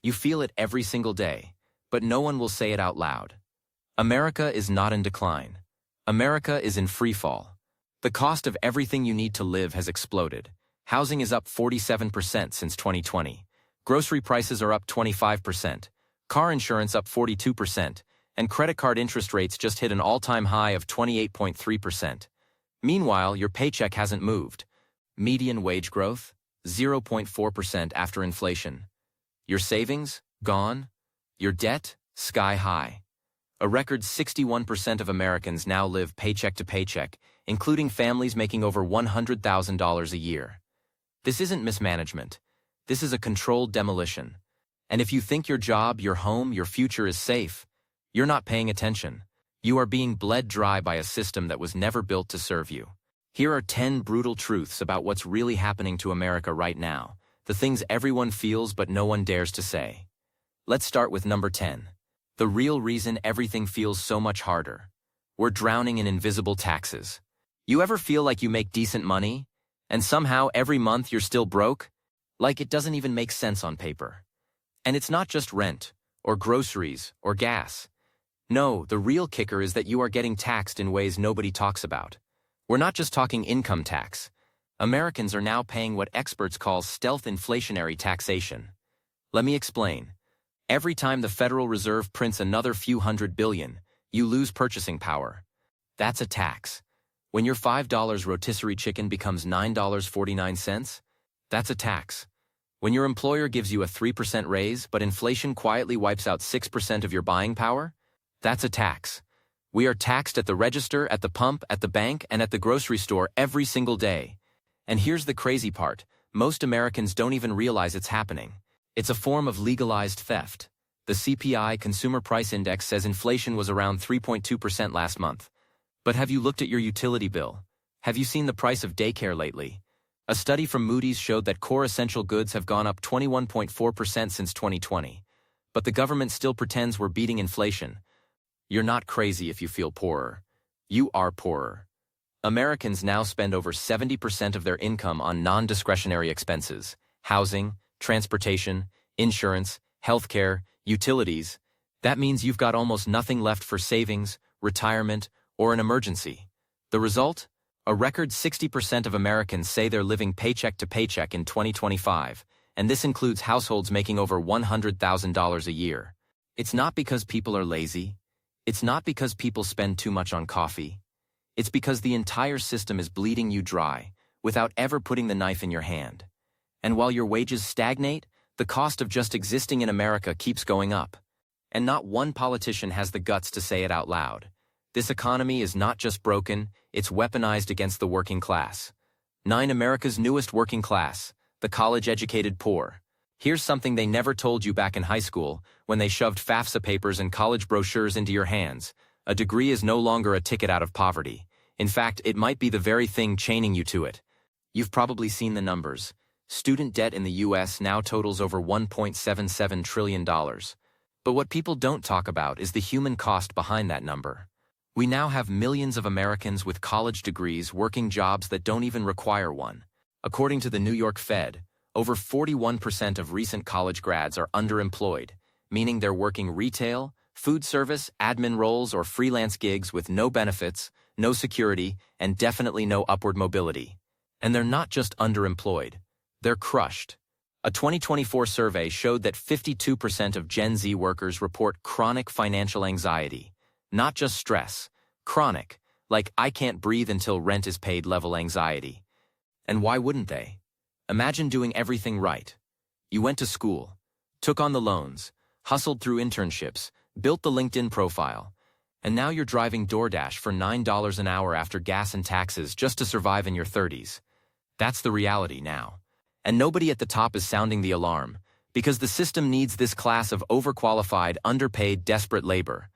You feel it every single day, but no one will say it out loud. America is not in decline. America is in free fall. The cost of everything you need to live has exploded. Housing is up 47% since 2020. Grocery prices are up 25%. Car insurance up 42%. And credit card interest rates just hit an all-time high of 28.3%. Meanwhile, your paycheck hasn't moved. Median wage growth? 0.4% after inflation. Your savings? Gone. Your debt? Sky high. A record 61% of Americans now live paycheck to paycheck, including families making over $100,000 a year. This isn't mismanagement. This is a controlled demolition. And if you think your job, your home, your future is safe, you're not paying attention. You are being bled dry by a system that was never built to serve you. Here are 10 brutal truths about what's really happening to America right now, the things everyone feels but no one dares to say. Let's start with number 10. The real reason everything feels so much harder. We're drowning in invisible taxes. You ever feel like you make decent money, and somehow every month you're still broke? Like it doesn't even make sense on paper. And it's not just rent, or groceries, or gas. No, the real kicker is that you are getting taxed in ways nobody talks about. We're not just talking income tax. Americans are now paying what experts call stealth inflationary taxation. Let me explain. Every time the Federal Reserve prints another few $100 billion, you lose purchasing power. That's a tax. When your $5 rotisserie chicken becomes $9.49, that's a tax. When your employer gives you a 3% raise, but inflation quietly wipes out 6% of your buying power, that's a tax. We are taxed at the register, at the pump, at the bank, and at the grocery store every single day. And here's the crazy part. Most Americans don't even realize it's happening. It's a form of legalized theft. The CPI, Consumer Price Index, says inflation was around 3.2% last month. But have you looked at your utility bill? Have you seen the price of daycare lately? A study from Moody's showed that core essential goods have gone up 21.4% since 2020. But the government still pretends we're beating inflation. You're not crazy if you feel poorer. You are poorer. Americans now spend over 70% of their income on non-discretionary expenses: housing, transportation, insurance, healthcare, utilities. That means you've got almost nothing left for savings, retirement, or an emergency. The result? A record 60% of Americans say they're living paycheck to paycheck in 2025, and this includes households making over $100,000 a year. It's not because people are lazy. It's not because people spend too much on coffee. It's because the entire system is bleeding you dry, without ever putting the knife in your hand. And while your wages stagnate, the cost of just existing in America keeps going up. And not one politician has the guts to say it out loud. This economy is not just broken, it's weaponized against the working class. 9. America's newest working class, the college-educated poor. Here's something they never told you back in high school, when they shoved FAFSA papers and college brochures into your hands. A degree is no longer a ticket out of poverty. In fact, it might be the very thing chaining you to it. You've probably seen the numbers. Student debt in the U.S. now totals over $1.77 trillion. But what people don't talk about is the human cost behind that number. We now have millions of Americans with college degrees working jobs that don't even require one. According to the New York Fed, over 41% of recent college grads are underemployed, meaning they're working retail, food service, admin roles, or freelance gigs with no benefits, no security, and definitely no upward mobility. And they're not just underemployed. They're crushed. A 2024 survey showed that 52% of Gen Z workers report chronic financial anxiety. Not just stress, chronic, like I can't breathe until rent is paid level anxiety. And why wouldn't they? Imagine doing everything right. You went to school, took on the loans, hustled through internships, built the LinkedIn profile, and now you're driving DoorDash for $9 an hour after gas and taxes just to survive in your 30s. That's the reality now. And nobody at the top is sounding the alarm, because the system needs this class of overqualified, underpaid, desperate labor.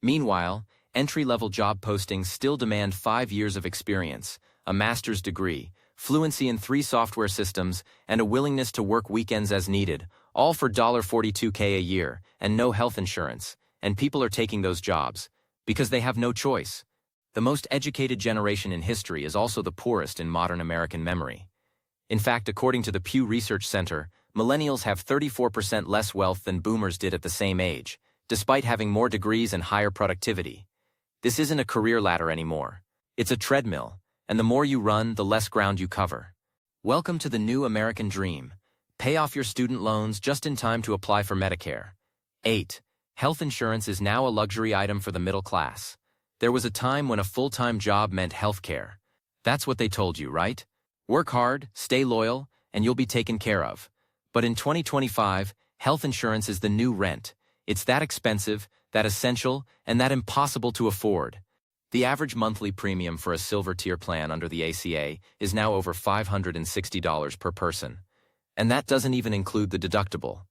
Meanwhile, entry-level job postings still demand 5 years of experience, a master's degree, fluency in 3 software systems, and a willingness to work weekends as needed, all for $42K a year, and no health insurance. And people are taking those jobs, because they have no choice. The most educated generation in history is also the poorest in modern American memory. In fact, according to the Pew Research Center, millennials have 34% less wealth than boomers did at the same age, despite having more degrees and higher productivity. This isn't a career ladder anymore. It's a treadmill, and the more you run, the less ground you cover. Welcome to the new American dream. Pay off your student loans just in time to apply for Medicare. 8. Health insurance is now a luxury item for the middle class. There was a time when a full-time job meant health care. That's what they told you, right? Work hard, stay loyal, and you'll be taken care of. But in 2025, health insurance is the new rent. It's that expensive, that essential, and that impossible to afford. The average monthly premium for a silver tier plan under the ACA is now over $560 per person. And that doesn't even include the deductible.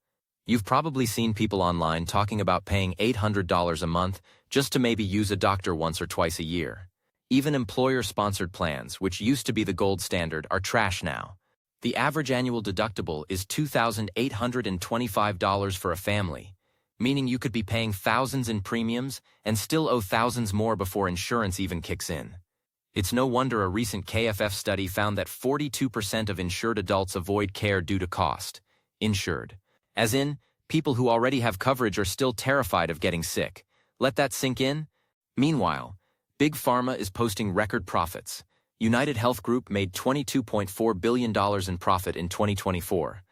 You've probably seen people online talking about paying $800 a month just to maybe use a doctor once or twice a year. Even employer-sponsored plans, which used to be the gold standard, are trash now. The average annual deductible is $2,825 for a family, meaning you could be paying thousands in premiums and still owe thousands more before insurance even kicks in. It's no wonder a recent KFF study found that 42% of insured adults avoid care due to cost. Insured. As in, people who already have coverage are still terrified of getting sick. Let that sink in. Meanwhile, Big Pharma is posting record profits. United Health Group made $22.4 billion in profit in 2024.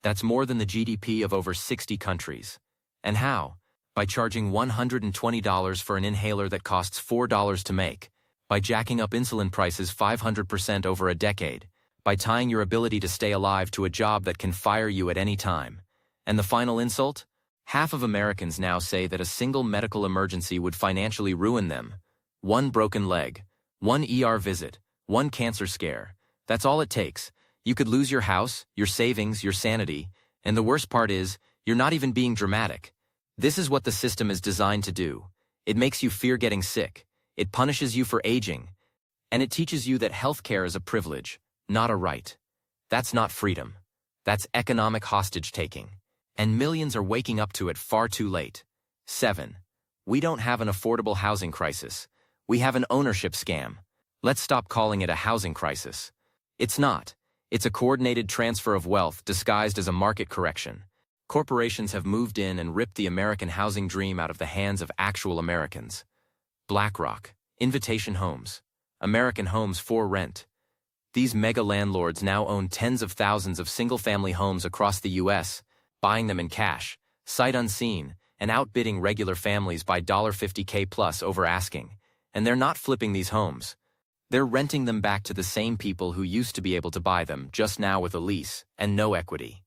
That's more than the GDP of over 60 countries. And how? By charging $120 for an inhaler that costs $4 to make. By jacking up insulin prices 500% over a decade. By tying your ability to stay alive to a job that can fire you at any time. And the final insult? Half of Americans now say that a single medical emergency would financially ruin them. One broken leg, one ER visit, one cancer scare. That's all it takes. You could lose your house, your savings, your sanity, and the worst part is, you're not even being dramatic. This is what the system is designed to do. It makes you fear getting sick. It punishes you for aging. And it teaches you that healthcare is a privilege, not a right. That's not freedom. That's economic hostage-taking. And millions are waking up to it far too late. 7. We don't have an affordable housing crisis. We have an ownership scam. Let's stop calling it a housing crisis. It's not. It's a coordinated transfer of wealth disguised as a market correction. Corporations have moved in and ripped the American housing dream out of the hands of actual Americans. BlackRock, Invitation Homes, American Homes for Rent. These mega landlords now own tens of thousands of single-family homes across the U.S., buying them in cash, sight unseen, and outbidding regular families by $50K plus over asking. And they're not flipping these homes. They're renting them back to the same people who used to be able to buy them, just now with a lease and no equity.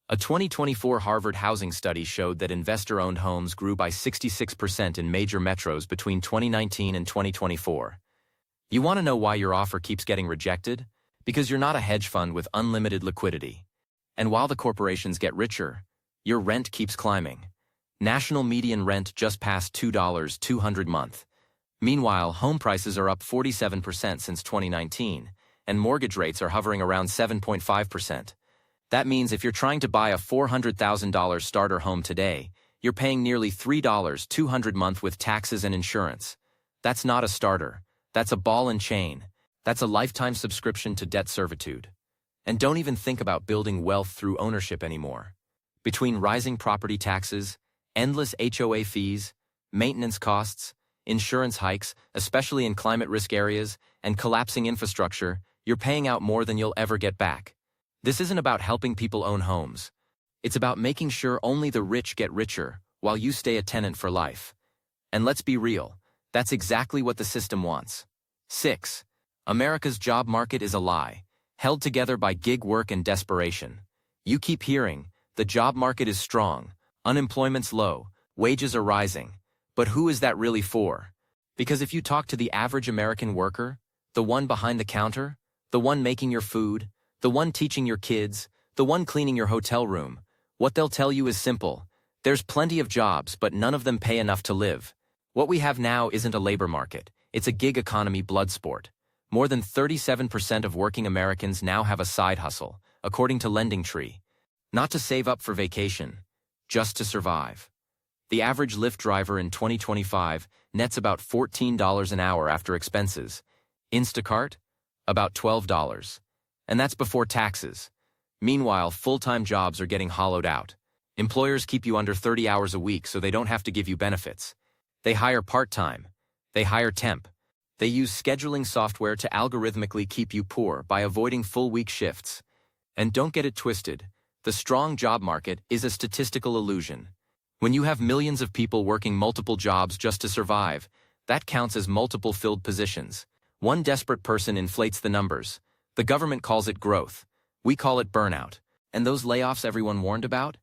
A 2024 Harvard housing study showed that investor-owned homes grew by 66% in major metros between 2019 and 2024. You want to know why your offer keeps getting rejected? Because you're not a hedge fund with unlimited liquidity. And while the corporations get richer, your rent keeps climbing. National median rent just passed $200 month. Meanwhile, home prices are up 47% since 2019, and mortgage rates are hovering around 7.5%. That means if you're trying to buy a $400,000 starter home today, you're paying nearly $200 month with taxes and insurance. That's not a starter. That's a ball and chain. That's a lifetime subscription to debt servitude. And don't even think about building wealth through ownership anymore. Between rising property taxes, endless HOA fees, maintenance costs, insurance hikes, especially in climate risk areas, and collapsing infrastructure, you're paying out more than you'll ever get back. This isn't about helping people own homes. It's about making sure only the rich get richer, while you stay a tenant for life. And let's be real, that's exactly what the system wants. 6. America's job market is a lie, held together by gig work and desperation. You keep hearing, the job market is strong, unemployment's low, wages are rising. But who is that really for? Because if you talk to the average American worker, the one behind the counter, the one making your food, the one teaching your kids, the one cleaning your hotel room, what they'll tell you is simple. There's plenty of jobs, but none of them pay enough to live. What we have now isn't a labor market, it's a gig economy blood sport. More than 37% of working Americans now have a side hustle, according to LendingTree. Not to save up for vacation, just to survive. The average Lyft driver in 2025 nets about $14 an hour after expenses. Instacart? About $12. And that's before taxes. Meanwhile, full-time jobs are getting hollowed out. Employers keep you under 30 hours a week so they don't have to give you benefits. They hire part-time. They hire temp. They use scheduling software to algorithmically keep you poor by avoiding full-week shifts. And don't get it twisted, the strong job market is a statistical illusion. When you have millions of people working multiple jobs just to survive, that counts as multiple filled positions. One desperate person inflates the numbers. The government calls it growth. We call it burnout. And those layoffs everyone warned about?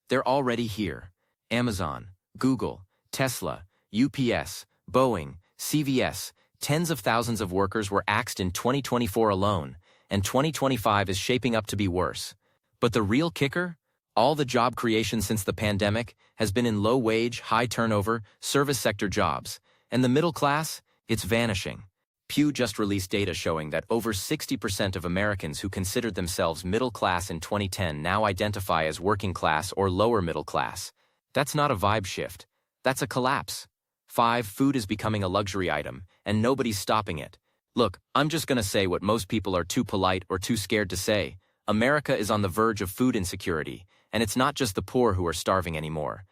They're already here. Amazon, Google, Tesla, UPS, Boeing, CVS, tens of thousands of workers were axed in 2024 alone, and 2025 is shaping up to be worse. But the real kicker? All the job creation since the pandemic has been in low-wage, high-turnover, service sector jobs. And the middle class? It's vanishing. Pew just released data showing that over 60% of Americans who considered themselves middle class in 2010 now identify as working class or lower middle class. That's not a vibe shift. That's a collapse. 5. Food is becoming a luxury item, and nobody's stopping it. Look, I'm just gonna say what most people are too polite or too scared to say. America is on the verge of food insecurity, and it's not just the poor who are starving anymore.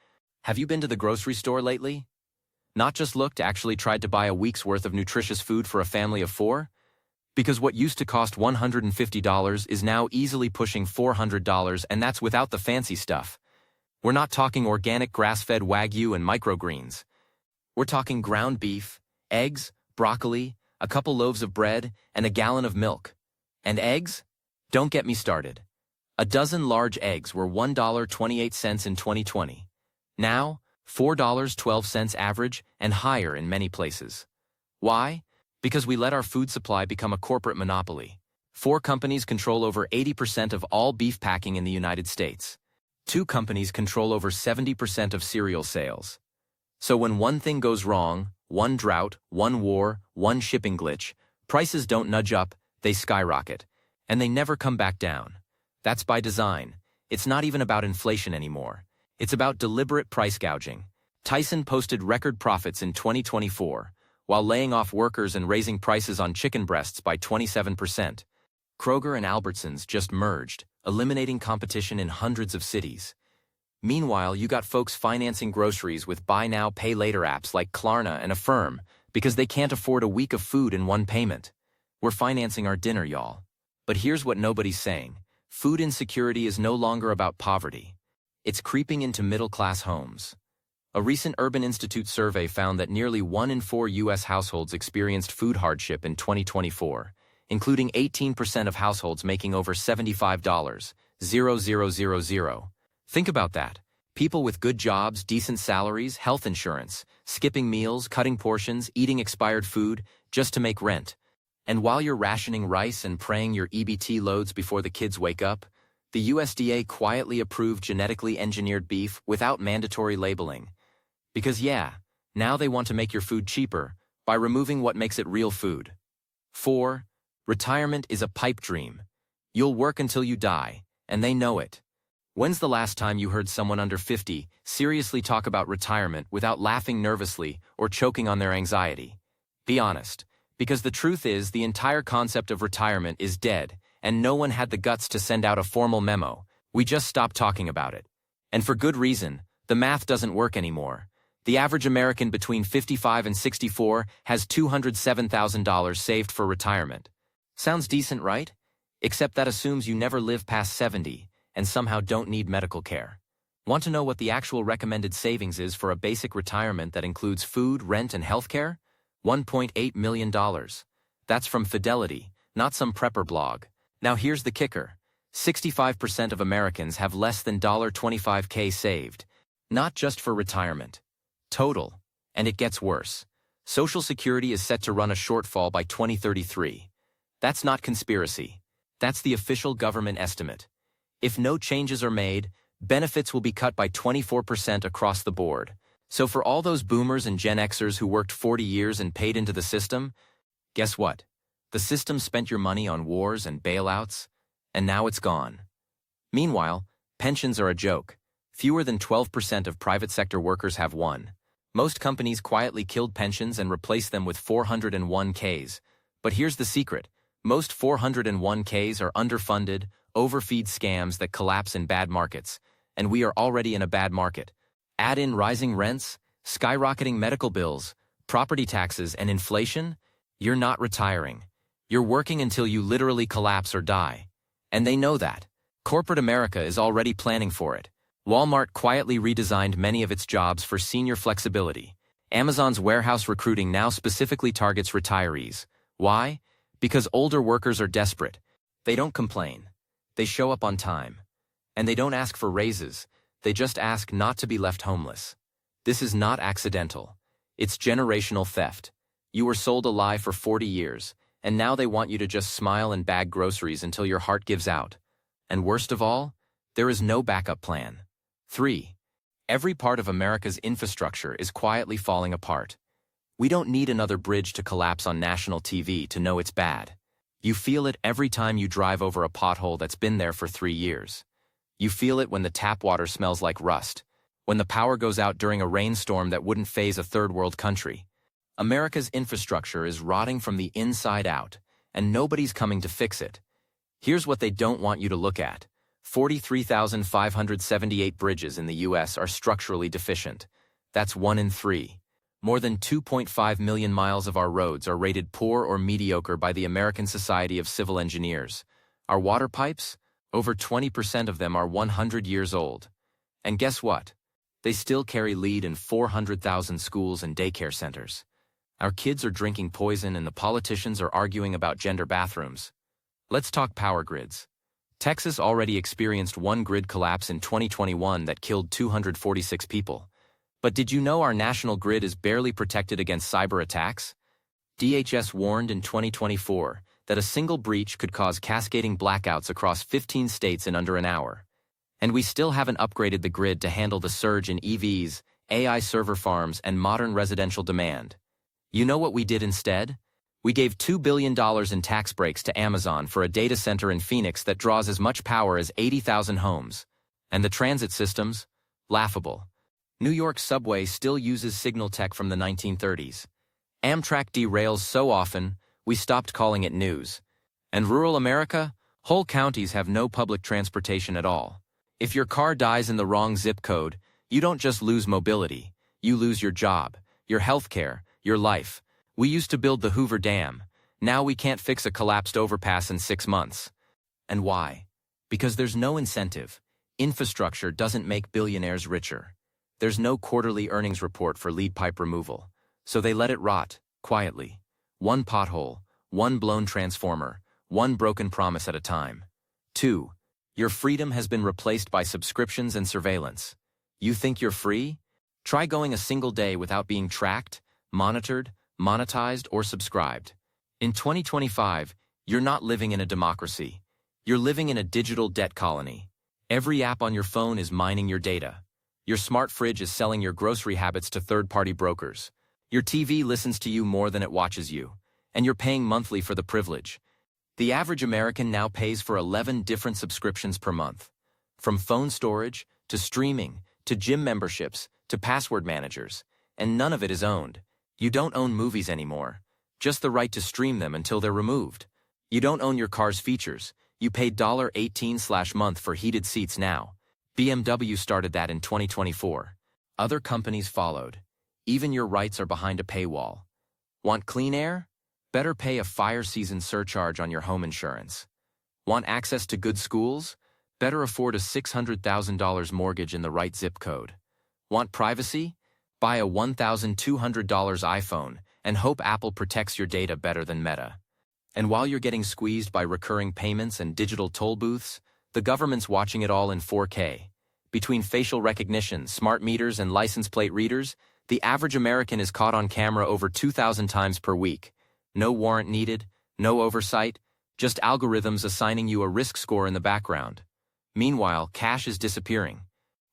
Have you been to the grocery store lately? Not just looked, actually tried to buy a week's worth of nutritious food for a family of 4? Because what used to cost $150 is now easily pushing $400, and that's without the fancy stuff. We're not talking organic grass-fed Wagyu and microgreens. We're talking ground beef, eggs, broccoli, a couple loaves of bread, and a gallon of milk. And eggs? Don't get me started. A dozen large eggs were $1.28 in 2020. Now, $4.12 average and higher in many places. Why? Because we let our food supply become a corporate monopoly. 4 companies control over 80% of all beef packing in the United States. 2 companies control over 70% of cereal sales. So when one thing goes wrong, one drought, one war, one shipping glitch, prices don't nudge up, they skyrocket. And they never come back down. That's by design. It's not even about inflation anymore. It's about deliberate price gouging. Tyson posted record profits in 2024, while laying off workers and raising prices on chicken breasts by 27%. Kroger and Albertsons just merged, eliminating competition in hundreds of cities. Meanwhile, you got folks financing groceries with buy now, pay later apps like Klarna and Affirm because they can't afford a week of food in one payment. We're financing our dinner, y'all. But here's what nobody's saying. Food insecurity is no longer about poverty. It's creeping into middle-class homes. A recent Urban Institute survey found that nearly 1 in 4 U.S. households experienced food hardship in 2024, including 18% of households making over $75,000. Think about that. People with good jobs, decent salaries, health insurance, skipping meals, cutting portions, eating expired food, just to make rent. And while you're rationing rice and praying your EBT loads before the kids wake up, the USDA quietly approved genetically engineered beef without mandatory labeling. Because yeah, now they want to make your food cheaper by removing what makes it real food. 4. Retirement is a pipe dream. You'll work until you die, and they know it. When's the last time you heard someone under 50 seriously talk about retirement without laughing nervously or choking on their anxiety? Be honest, because the truth is the entire concept of retirement is dead, and no one had the guts to send out a formal memo. We just stopped talking about it. And for good reason. The math doesn't work anymore. The average American between 55 and 64 has $207,000 saved for retirement. Sounds decent, right? Except that assumes you never live past 70 and somehow don't need medical care. Want to know what the actual recommended savings is for a basic retirement that includes food, rent, and healthcare? $1.8 million. That's from Fidelity, not some prepper blog. Now here's the kicker. 65% of Americans have less than $25K saved, not just for retirement. Total. And it gets worse. Social Security is set to run a shortfall by 2033. That's not conspiracy. That's the official government estimate. If no changes are made, benefits will be cut by 24% across the board. So for all those boomers and Gen Xers who worked 40 years and paid into the system, guess what? The system spent your money on wars and bailouts, and now it's gone. Meanwhile, pensions are a joke. Fewer than 12% of private sector workers have one. Most companies quietly killed pensions and replaced them with 401ks. But here's the secret. Most 401ks are underfunded, overfeed scams that collapse in bad markets, and we are already in a bad market. Add in rising rents, skyrocketing medical bills, property taxes, and inflation, you're not retiring. You're working until you literally collapse or die. And they know that. Corporate America is already planning for it. Walmart quietly redesigned many of its jobs for senior flexibility. Amazon's warehouse recruiting now specifically targets retirees. Why? Because older workers are desperate. They don't complain. They show up on time. And they don't ask for raises. They just ask not to be left homeless. This is not accidental. It's generational theft. You were sold a lie for 40 years, and now they want you to just smile and bag groceries until your heart gives out. And worst of all, there is no backup plan. 3. Every part of America's infrastructure is quietly falling apart. We don't need another bridge to collapse on national TV to know it's bad. You feel it every time you drive over a pothole that's been there for 3 years. You feel it when the tap water smells like rust, when the power goes out during a rainstorm that wouldn't faze a third-world country. America's infrastructure is rotting from the inside out, and nobody's coming to fix it. Here's what they don't want you to look at. 43,578 bridges in the U.S. are structurally deficient. That's 1 in 3. More than 2.5 million miles of our roads are rated poor or mediocre by the American Society of Civil Engineers. Our water pipes? Over 20% of them are 100 years old. And guess what? They still carry lead in 400,000 schools and daycare centers. Our kids are drinking poison and the politicians are arguing about gender bathrooms. Let's talk power grids. Texas already experienced one grid collapse in 2021 that killed 246 people. But did you know our national grid is barely protected against cyber attacks? DHS warned in 2024 that a single breach could cause cascading blackouts across 15 states in under an hour. And we still haven't upgraded the grid to handle the surge in EVs, AI server farms, and modern residential demand. You know what we did instead? We gave $2 billion in tax breaks to Amazon for a data center in Phoenix that draws as much power as 80,000 homes. And the transit systems? Laughable. New York's subway still uses signal tech from the 1930s. Amtrak derails so often, we stopped calling it news. And rural America? Whole counties have no public transportation at all. If your car dies in the wrong zip code, you don't just lose mobility. You lose your job, your health care, your life. We used to build the Hoover Dam. Now we can't fix a collapsed overpass in 6 months. And why? Because there's no incentive. Infrastructure doesn't make billionaires richer. There's no quarterly earnings report for lead pipe removal. So they let it rot, quietly. One pothole, one blown transformer, one broken promise at a time. 2. Your freedom has been replaced by subscriptions and surveillance. You think you're free? Try going a single day without being tracked, monitored, monetized, or subscribed. In 2025, you're not living in a democracy. You're living in a digital debt colony. Every app on your phone is mining your data. Your smart fridge is selling your grocery habits to third-party brokers. Your TV listens to you more than it watches you. And you're paying monthly for the privilege. The average American now pays for 11 different subscriptions per month. From phone storage, to streaming, to gym memberships, to password managers. And none of it is owned. You don't own movies anymore. Just the right to stream them until they're removed. You don't own your car's features. You pay $18/month for heated seats now. BMW started that in 2024. Other companies followed. Even your rights are behind a paywall. Want clean air? Better pay a fire season surcharge on your home insurance. Want access to good schools? Better afford a $600,000 mortgage in the right zip code. Want privacy? Buy a $1,200 iPhone and hope Apple protects your data better than Meta. And while you're getting squeezed by recurring payments and digital toll booths, the government's watching it all in 4K. Between facial recognition, smart meters, and license plate readers, the average American is caught on camera over 2,000 times per week. No warrant needed, no oversight, just algorithms assigning you a risk score in the background. Meanwhile, cash is disappearing.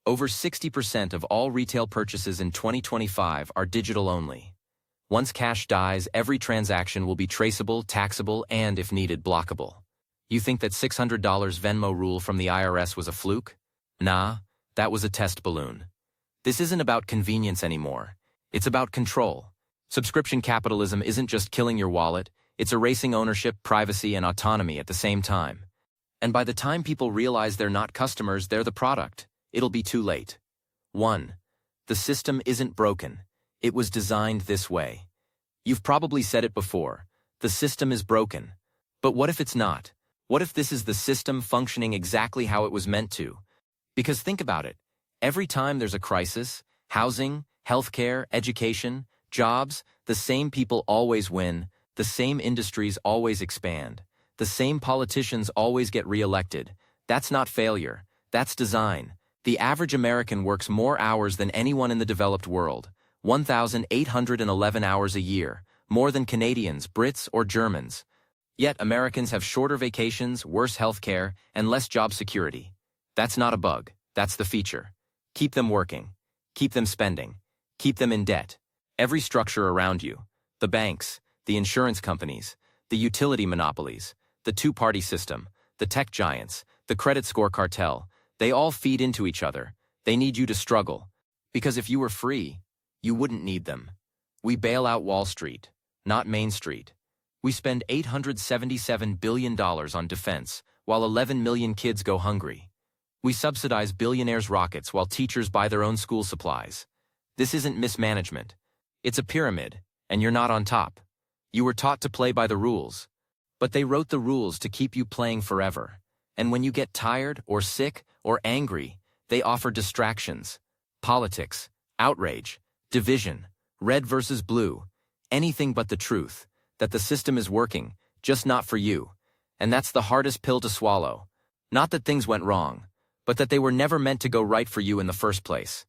Over 60% of all retail purchases in 2025 are digital only. Once cash dies, every transaction will be traceable, taxable, and, if needed, blockable. You think that $600 Venmo rule from the IRS was a fluke? Nah, that was a test balloon. This isn't about convenience anymore. It's about control. Subscription capitalism isn't just killing your wallet, it's erasing ownership, privacy, and autonomy at the same time. And by the time people realize they're not customers, they're the product, it'll be too late. 1. The system isn't broken. It was designed this way. You've probably said it before. The system is broken. But what if it's not? What if this is the system functioning exactly how it was meant to? Because think about it. Every time there's a crisis, housing, healthcare, education, jobs, the same people always win, the same industries always expand, the same politicians always get re-elected. That's not failure. That's design. The average American works more hours than anyone in the developed world, 1,811 hours a year, more than Canadians, Brits, or Germans. Yet Americans have shorter vacations, worse healthcare, and less job security. That's not a bug. That's the feature. Keep them working. Keep them spending. Keep them in debt. Every structure around you, the banks, the insurance companies, the utility monopolies, the two-party system, the tech giants, the credit score cartel, they all feed into each other. They need you to struggle. Because if you were free, you wouldn't need them. We bail out Wall Street, not Main Street. We spend $877 billion on defense, while 11 million kids go hungry. We subsidize billionaires' rockets while teachers buy their own school supplies. This isn't mismanagement. It's a pyramid, and you're not on top. You were taught to play by the rules. But they wrote the rules to keep you playing forever. And when you get tired, or sick, or angry, they offer distractions. Politics, outrage, division, red versus blue, anything but the truth, that the system is working, just not for you. And that's the hardest pill to swallow. Not that things went wrong, but that they were never meant to go right for you in the first place.